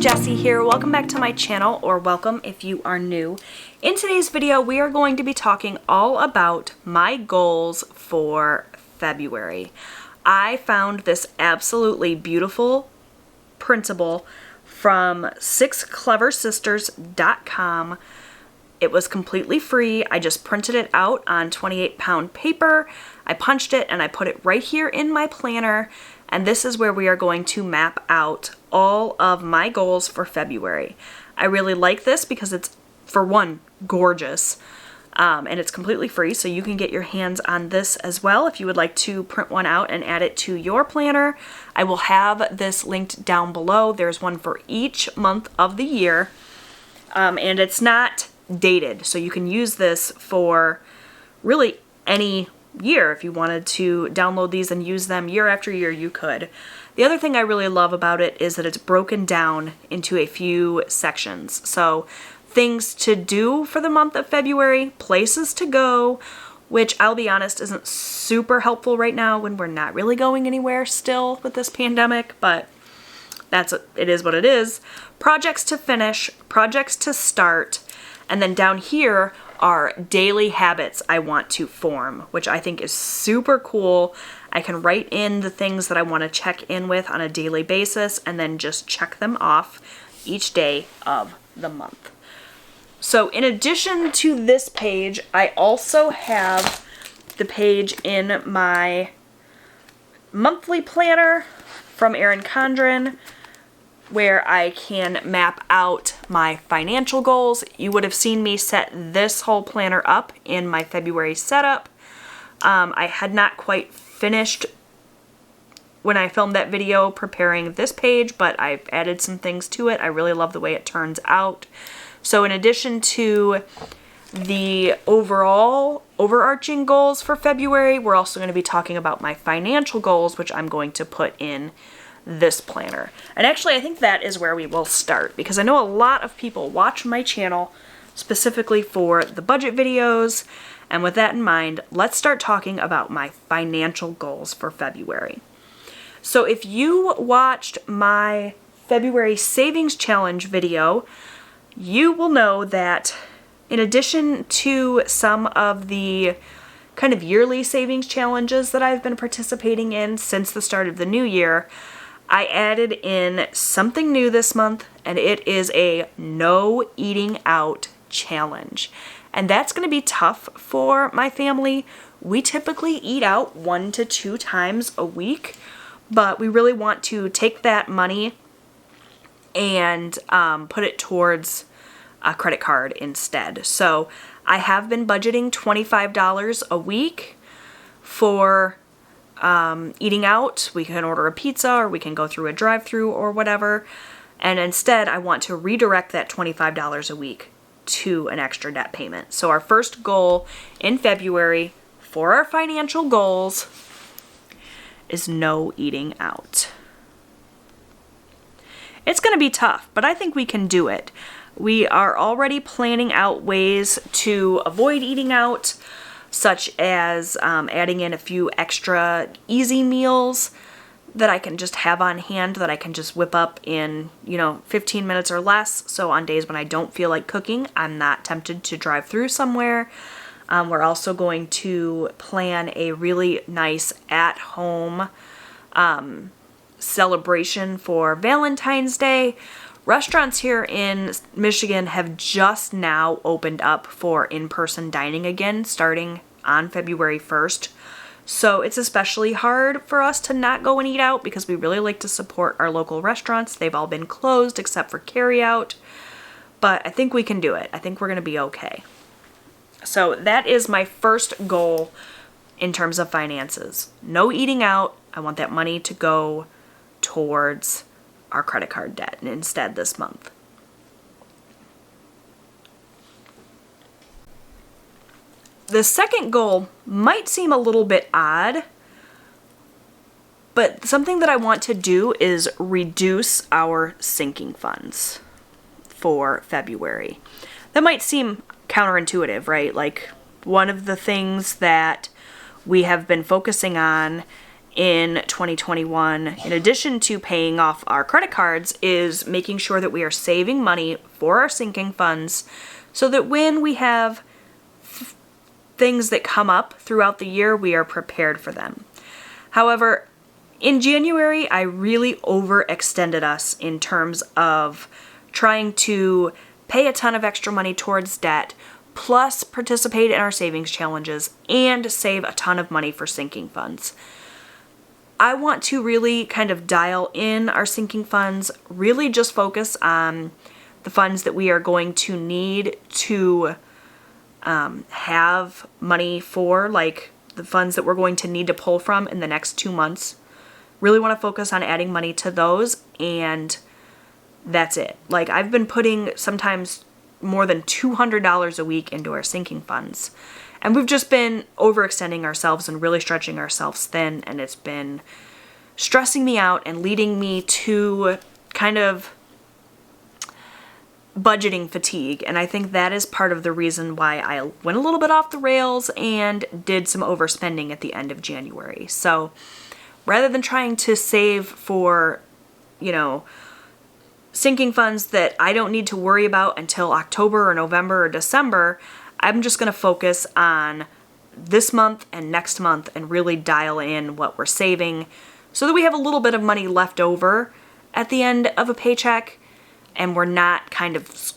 Jessie here. Welcome back to my channel, or welcome if you are new. In today's video, we are going to be talking all about my goals for February. I found this absolutely beautiful printable from 6cleversisters.com. It was completely free. I just printed it out on 28-pound paper. I punched it and I put it right here in my planner. And this is where we are going to map out all of my goals for February. I really like this because it's, for one, gorgeous. And it's completely free, so you can get your hands on this as well if you would like to print one out and add it to your planner. I will have this linked down below. There's one for each month of the year. And it's not dated, so you can use this for really any year. If you wanted to download these and use them year after year, you could. The other thing I really love about it is that it's broken down into a few sections. So things to do for the month of February, places to go, which I'll be honest isn't super helpful right now when we're not really going anywhere still with this pandemic, but it is what it is. Projects to finish, projects to start, and then down here are daily habits I want to form, which I think is super cool. I can write in the things that I want to check in with on a daily basis and then just check them off each day of the month. So in addition to this page, I also have the page in my monthly planner from Erin Condren, where I can map out my financial goals. You would have seen me set this whole planner up in my February setup. I had not quite finished when I filmed that video preparing this page, but I've added some things to it. I really love the way it turns out. So in addition to the overall overarching goals for February, we're also going to be talking about my financial goals, which I'm going to put in this planner. And actually, I think that is where we will start, because I know a lot of people watch my channel specifically for the budget videos. And with that in mind, let's start talking about my financial goals for February. So if you watched my February Savings Challenge video, you will know that in addition to some of the kind of yearly savings challenges that I've been participating in since the start of the new year, I added in something new this month, and it is a no eating out challenge. And that's going to be tough for my family. We typically eat out 1 to 2 times a week, but we really want to take that money and put it towards a credit card instead. So I have been budgeting $25 a week for eating out. We can order a pizza, or we can go through a drive-through or whatever. And instead, I want to redirect that $25 a week to an extra debt payment. So our first goal in February for our financial goals is no eating out. It's going to be tough, but I think we can do it. We are already planning out ways to avoid eating out, such as adding in a few extra easy meals that I can just have on hand, that I can just whip up in, 15 minutes or less. So on days when I don't feel like cooking, I'm not tempted to drive through somewhere. We're also going to plan a really nice at-home celebration for Valentine's Day. Restaurants here in Michigan have just now opened up for in-person dining again, starting on February 1st. So it's especially hard for us to not go and eat out, because we really like to support our local restaurants. They've all been closed except for carryout, but I think we can do it. I think we're going to be okay. So that is my first goal in terms of finances. No eating out. I want that money to go towards our credit card debt instead this month. The second goal might seem a little bit odd, but something that I want to do is reduce our sinking funds for February. That might seem counterintuitive, right? Like, one of the things that we have been focusing on in 2021, in addition to paying off our credit cards, is making sure that we are saving money for our sinking funds so that when we have things that come up throughout the year, we are prepared for them. However, in January, I really overextended us in terms of trying to pay a ton of extra money towards debt, plus participate in our savings challenges, and save a ton of money for sinking funds. I want to really kind of dial in our sinking funds, really just focus on the funds that we are going to need to have money for, like the funds that we're going to need to pull from in the next 2 months. Really want to focus on adding money to those, and that's it. Like, I've been putting sometimes more than $200 a week into our sinking funds, and we've just been overextending ourselves and really stretching ourselves thin, and it's been stressing me out and leading me to kind of budgeting fatigue. And I think that is part of the reason why I went a little bit off the rails and did some overspending at the end of January. So rather than trying to save for, sinking funds that I don't need to worry about until October or November or December, I'm just going to focus on this month and next month and really dial in what we're saving so that we have a little bit of money left over at the end of a paycheck and we're not kind of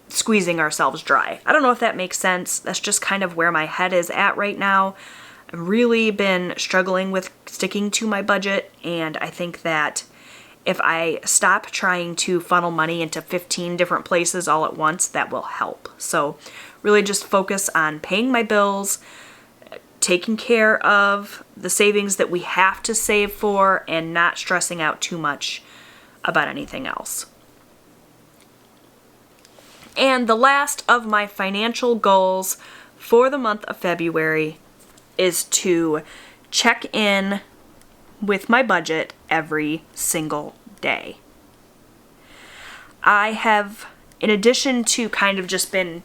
squeezing ourselves dry. I don't know if that makes sense. That's just kind of where my head is at right now. I've really been struggling with sticking to my budget, and I think that if I stop trying to funnel money into 15 different places all at once, that will help. So really just focus on paying my bills, taking care of the savings that we have to save for, and not stressing out too much about anything else. And the last of my financial goals for the month of February is to check in with my budget every single day. I have, in addition to kind of just been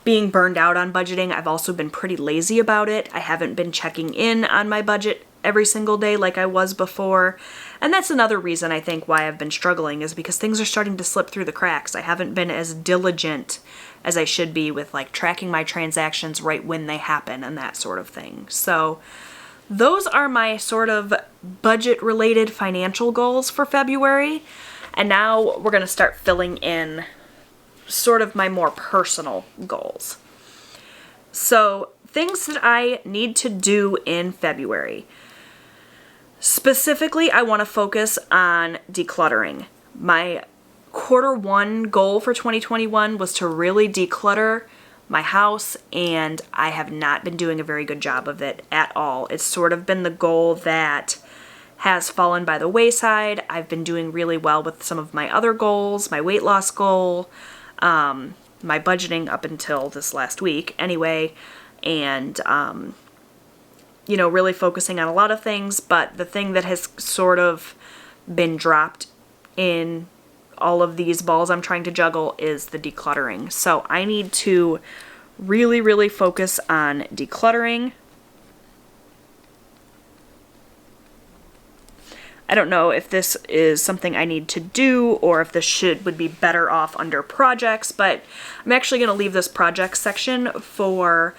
being burned out on budgeting, I've also been pretty lazy about it. I haven't been checking in on my budget every single day like I was before. And that's another reason I think why I've been struggling, is because things are starting to slip through the cracks. I haven't been as diligent as I should be with like tracking my transactions right when they happen and that sort of thing. So those are my sort of budget-related financial goals for February. And now we're going to start filling in sort of my more personal goals. So things that I need to do in February. Specifically, I want to focus on decluttering. My Q1 goal for 2021 was to really declutter my house, and I have not been doing a very good job of it at all. It's sort of been the goal that has fallen by the wayside. I've been doing really well with some of my other goals, my weight loss goal, my budgeting up until this last week anyway, and really focusing on a lot of things, but the thing that has sort of been dropped in all of these balls I'm trying to juggle is the decluttering. So I need to really, really focus on decluttering. I don't know if this is something I need to do or if this would be better off under projects, but I'm actually going to leave this projects section for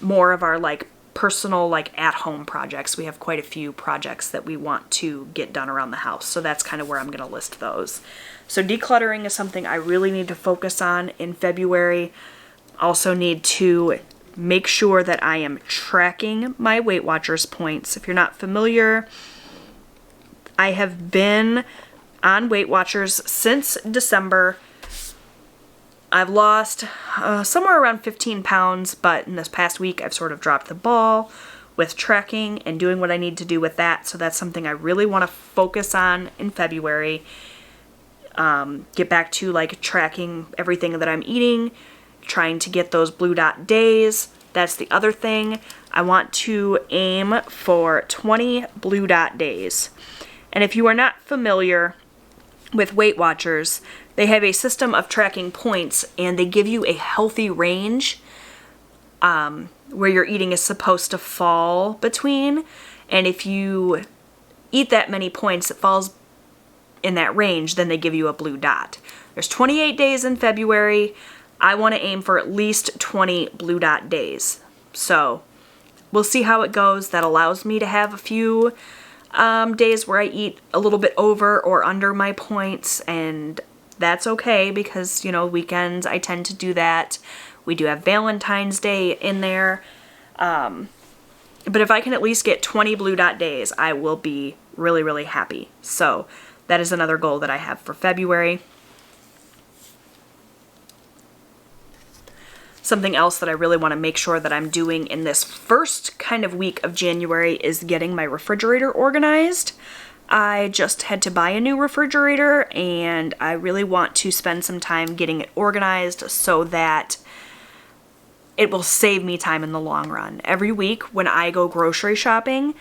more of our personal at-home projects. We have quite a few projects that we want to get done around the house, so that's kind of where I'm going to list those. So decluttering is something I really need to focus on in February. Also need to make sure that I am tracking my Weight Watchers points. If you're not familiar, I have been on Weight Watchers since December. I've lost somewhere around 15 pounds, but in this past week I've sort of dropped the ball with tracking and doing what I need to do with that. So that's something I really want to focus on in February. Get back to tracking everything that I'm eating, trying to get those blue dot days. That's the other thing. I want to aim for 20 blue dot days. And if you are not familiar with Weight Watchers, they have a system of tracking points, and they give you a healthy range where your eating is supposed to fall between. And if you eat that many points that falls in that range, then they give you a blue dot. There's 28 days in February. I want to aim for at least 20 blue dot days. So we'll see how it goes. That allows me to have a few days where I eat a little bit over or under my points, and that's okay because, you know, weekends I tend to do that. We do have Valentine's Day in there. But if I can at least get 20 blue dot days, I will be really, really happy. So that is another goal that I have for February. Something else that I really want to make sure that I'm doing in this first kind of week of January is getting my refrigerator organized. I just had to buy a new refrigerator, and I really want to spend some time getting it organized so that it will save me time in the long run. Every week when I go grocery shopping,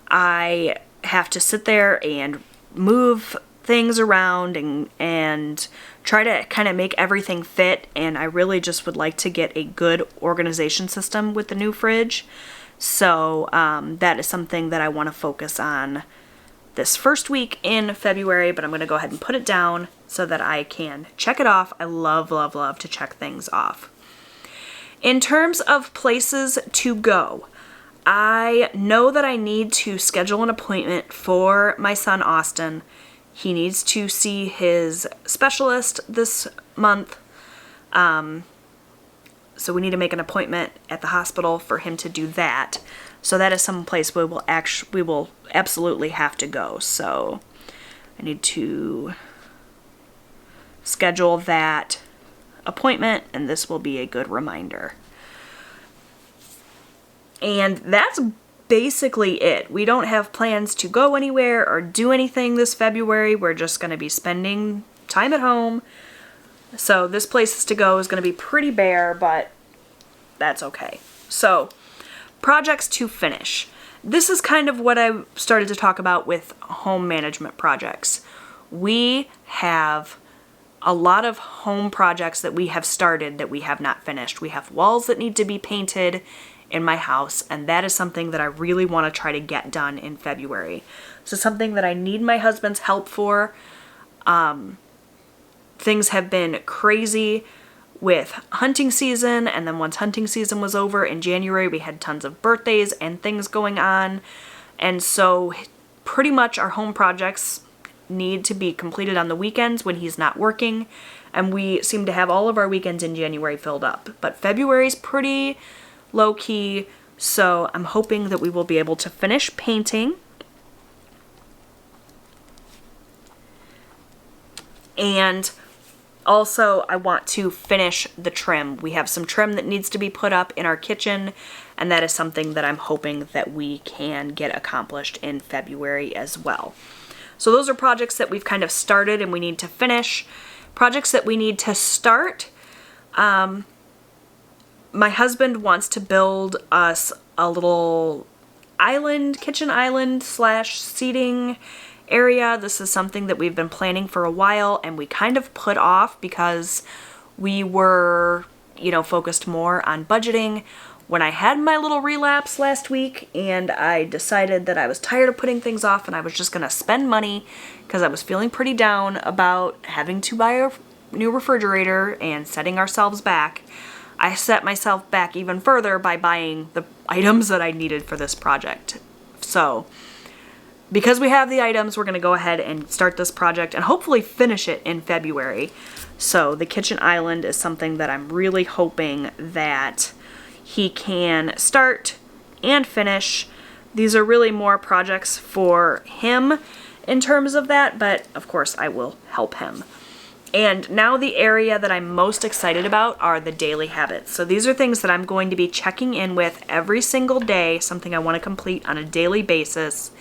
I have to sit there and move things around and try to kind of make everything fit, and I really just would like to get a good organization system with the new fridge. So that is something that I want to focus on this first week in February, but I'm going to go ahead and put it down so that I can check it off. I love, love, love to check things off. In terms of places to go, I know that I need to schedule an appointment for my son Austin. He needs to see his specialist this month. So we need to make an appointment at the hospital for him to do that. So that is some place we will absolutely have to go. So I need to schedule that appointment, and this will be a good reminder. And that's basically it. We don't have plans to go anywhere or do anything this February. We're just going to be spending time at home. So this places to go is going to be pretty bare, but that's okay. So projects to finish. This is kind of what I started to talk about with home management projects. We have a lot of home projects that we have started that we have not finished. We have walls that need to be painted in my house, and that is something that I really want to try to get done in February. So something that I need my husband's help for. Things have been crazy with hunting season, and then once hunting season was over in January, we had tons of birthdays and things going on, and so pretty much our home projects need to be completed on the weekends when he's not working, and we seem to have all of our weekends in January filled up. But February's pretty low-key, so I'm hoping that we will be able to finish painting. And also, I want to finish the trim. We have some trim that needs to be put up in our kitchen, and that is something that I'm hoping that we can get accomplished in February as well. So those are projects that we've kind of started and we need to finish. Projects that we need to start. My husband wants to build us a little island, kitchen island / seating area. This is something that we've been planning for a while, and we kind of put off because we were, focused more on budgeting. When I had my little relapse last week, and I decided that I was tired of putting things off and I was just going to spend money because I was feeling pretty down about having to buy a new refrigerator and setting ourselves back, I set myself back even further by buying the items that I needed for this project. So because we have the items, we're going to go ahead and start this project and hopefully finish it in February. So the kitchen island is something that I'm really hoping that he can start and finish. These are really more projects for him in terms of that, but of course I will help him. And now the area that I'm most excited about are the daily habits. So these are things that I'm going to be checking in with every single day, something I want to complete on a daily basis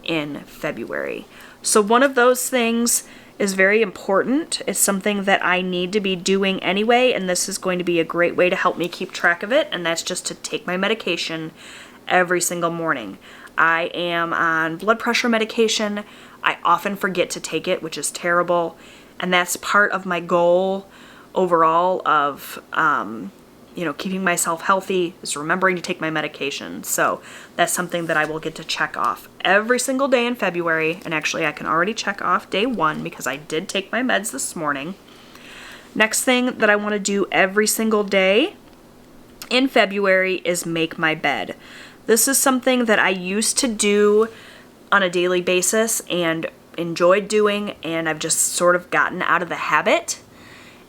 in February. So one of those things is very important. It's something that I need to be doing anyway, and this is going to be a great way to help me keep track of it, and that's just to take my medication every single morning. I am on blood pressure medication. I often forget to take it, which is terrible, and that's part of my goal overall of keeping myself healthy is remembering to take my medication. So that's something that I will get to check off every single day in February. And actually, I can already check off day 1 because I did take my meds this morning. Next thing that I want to do every single day in February is make my bed. This is something that I used to do on a daily basis and enjoyed doing, and I've just sort of gotten out of the habit.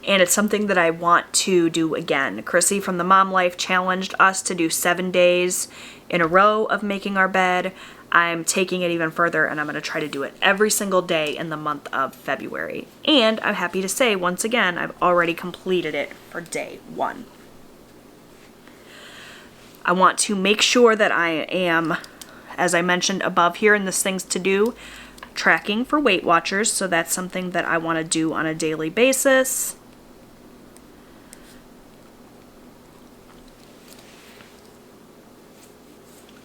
And it's something that I want to do again. Chrissy from the Mom Life challenged us to do 7 days in a row of making our bed. I'm taking it even further, and I'm going to try to do it every single day in the month of February. And I'm happy to say, once again, I've already completed it for day 1. I want to make sure that I am, as I mentioned above here in this things to do, tracking for Weight Watchers. So that's something that I want to do on a daily basis.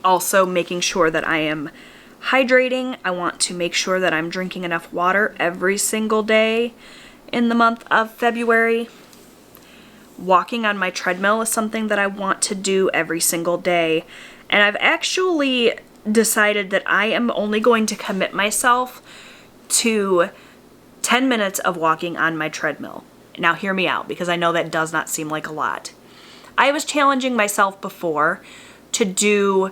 Also making sure that I am hydrating. I want to make sure that I'm drinking enough water every single day in the month of February. Walking on my treadmill is something that I want to do every single day. And I've actually decided that I am only going to commit myself to 10 minutes of walking on my treadmill. Now hear me out, because I know that does not seem like a lot. I was challenging myself before to do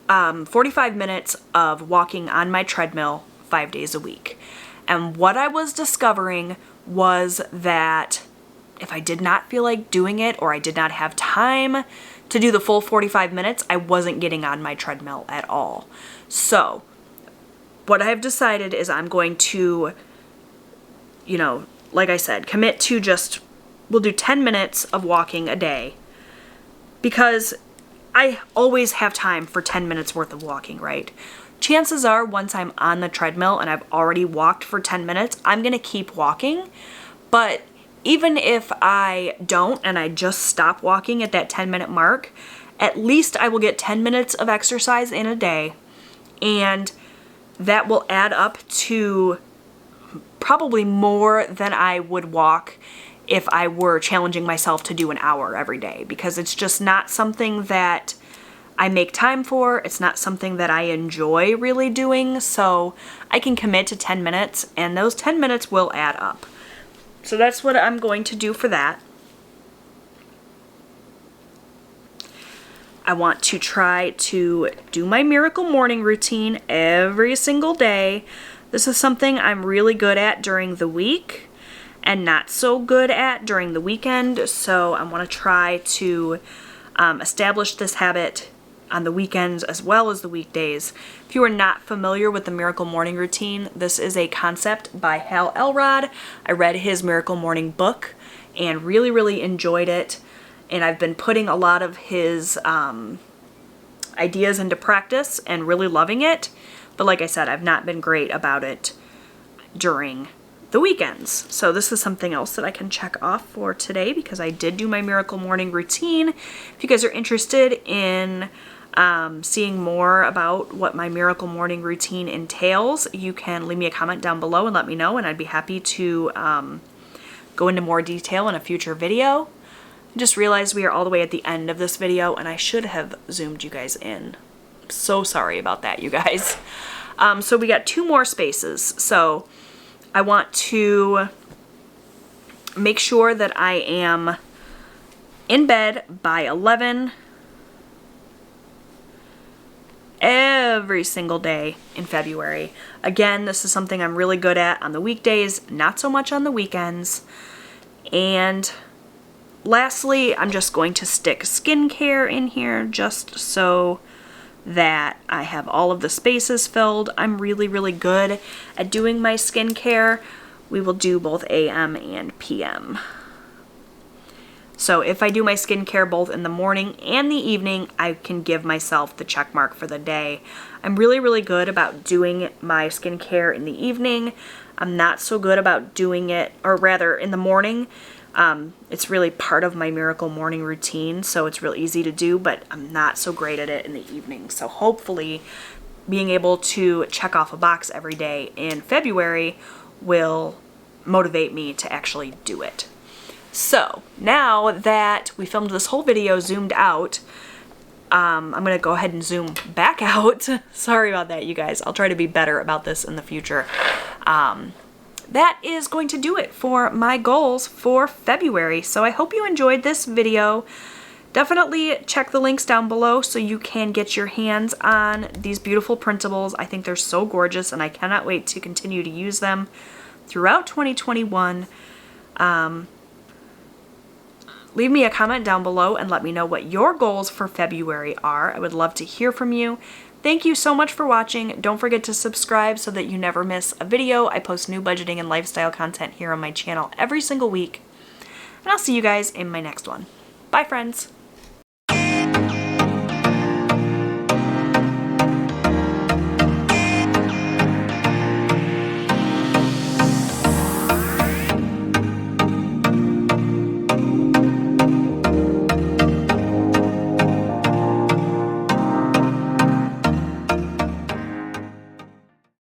45 minutes of walking on my treadmill 5 days a week. And what I was discovering was that if I did not feel like doing it, or I did not have time to do the full 45 minutes, I wasn't getting on my treadmill at all. So what I have decided is I'm going to, like I said, commit to we'll do 10 minutes of walking a day, because I always have time for 10 minutes worth of walking, right? Chances are, once I'm on the treadmill and I've already walked for 10 minutes, I'm going to keep walking. But even if I don't and I just stop walking at that 10-minute mark, at least I will get 10 minutes of exercise in a day, and that will add up to probably more than I would walk if I were challenging myself to do an hour every day, because it's just not something that I make time for. It's not something that I enjoy really doing. So I can commit to 10 minutes, and those 10 minutes will add up. So that's what I'm going to do for that. I want to try to do my Miracle Morning routine every single day. This is something I'm really good at during the week and not so good at during the weekend. So I want to try to establish this habit on the weekends as well as the weekdays. If you are not familiar with the Miracle Morning routine, this is a concept by Hal Elrod. I read his Miracle Morning book and really, really enjoyed it. And I've been putting a lot of his ideas into practice and really loving it. But like I said, I've not been great about it during the weekends. So this is something else that I can check off for today, because I did do my Miracle Morning routine. If you guys are interested in seeing more about what my Miracle Morning routine entails, you can leave me a comment down below and let me know, and I'd be happy to go into more detail in a future video. I just realized we are all the way at the end of this video, and I should have zoomed you guys in. I'm so sorry about that, you guys. So we got 2 more spaces. So I want to make sure that I am in bed by 11 every single day in February. Again, this is something I'm really good at on the weekdays, not so much on the weekends. And lastly, I'm just going to stick skincare in here just so that I have all of the spaces filled. I'm really, really good at doing my skincare. We will do both AM and PM. So if I do my skincare both in the morning and the evening, I can give myself the check mark for the day. I'm really, really good about doing my skincare in the evening. I'm not so good about doing it, or rather in the morning. It's really part of my Miracle Morning routine, so it's real easy to do, but I'm not so great at it in the evening. So hopefully being able to check off a box every day in February will motivate me to actually do it. So now that we filmed this whole video zoomed out, I'm gonna go ahead and zoom back out. Sorry about that, you guys. I'll try to be better about this in the future. That is going to do it for my goals for February. So I hope you enjoyed this video. Definitely check the links down below so you can get your hands on these beautiful printables. I think they're so gorgeous and I cannot wait to continue to use them throughout 2021. Leave me a comment down below and let me know what your goals for February are. I would love to hear from you. Thank you so much for watching. Don't forget to subscribe so that you never miss a video. I post new budgeting and lifestyle content here on my channel every single week. And I'll see you guys in my next one. Bye, friends.